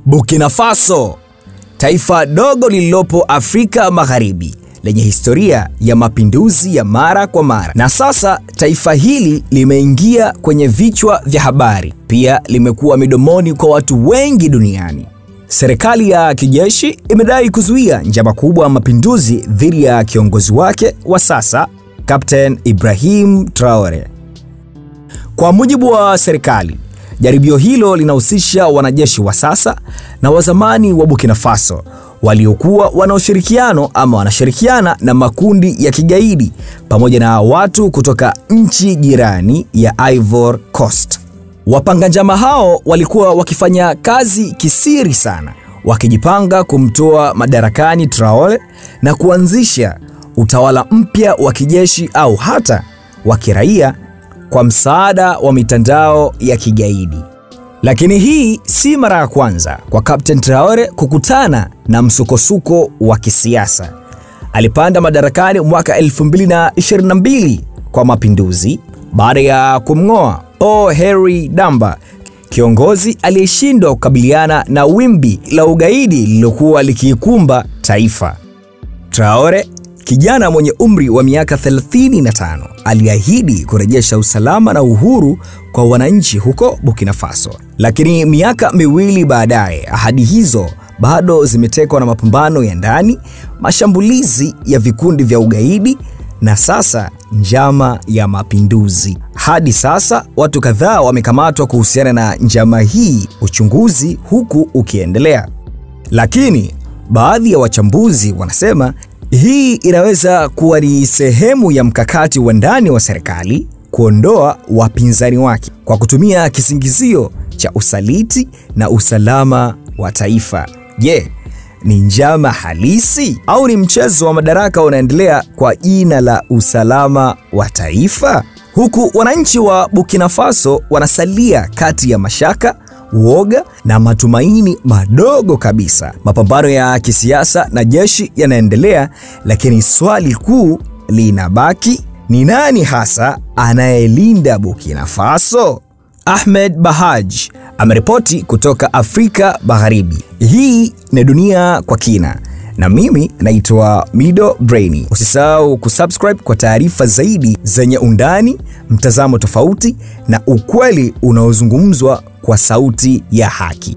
Burkina Faso, taifa dogo lililopo Afrika Magharibi lenye historia ya mapinduzi ya mara kwa mara. Na sasa taifa hili limeingia kwenye vichwa vya habari. Pia limekuwa midomoni kwa watu wengi duniani. Serikali ya kijeshi imedai kuzuia njama kubwa ya mapinduzi dhidi ya kiongozi wake wa sasa, Captain Ibrahim Traore. Kwa mujibu wa serikali, jaribio hilo linahusisha wanajeshi wa sasa na wa zamani wa Burkina Faso waliokuwa wanashirikiana na makundi ya kigaidi pamoja na watu kutoka nchi jirani ya Ivory Coast. Wapanga njama hao walikuwa wakifanya kazi kisiri sana, wakijipanga kumtoa madarakani Traore na kuanzisha utawala mpya wa kijeshi au hata wa kiraia kwa msaada wa mitandao ya kigaidi. Lakini hii si mara ya kwanza kwa Captain Traore kukutana na msukosuko wa kisiasa. Alipanda madarakani mwaka 2022 kwa mapinduzi baada ya kumng'oa Paul Henri Damba, kiongozi aliyeshindwa kukabiliana na wimbi la ugaidi lililokuwa likikumba taifa. Traore, kijana mwenye umri wa miaka 35, aliahidi kurejesha usalama na uhuru kwa wananchi huko Burkina Faso. Lakini miaka miwili baadaye, ahadi hizo bado zimetekwa na mapambano ya ndani, mashambulizi ya vikundi vya ugaidi na sasa njama ya mapinduzi. Hadi sasa watu kadhaa wamekamatwa kuhusiana na njama hii, uchunguzi huku ukiendelea. Lakini baadhi ya wachambuzi wanasema hii inaweza kuwa ni sehemu ya mkakati wa ndani wa serikali kuondoa wapinzani wake kwa kutumia kisingizio cha usaliti na usalama wa taifa. Je, ni njama halisi au ni mchezo wa madaraka unaendelea kwa jina la usalama wa taifa? Huku wananchi wa Burkina Faso wanasalia kati ya mashaka, uoga na matumaini madogo kabisa. Mapambano ya kisiasa na jeshi yanaendelea, lakini swali kuu linabaki, ni nani hasa anayelinda Burkina Faso? Ahmed Bahaj ameripoti kutoka Afrika Magharibi. Hii ni Dunia kwa Kina na mimi naitwa Mido Brainy. Usisahau kusubscribe kwa taarifa zaidi zenye undani, mtazamo tofauti na ukweli unaozungumzwa kwa sauti ya haki.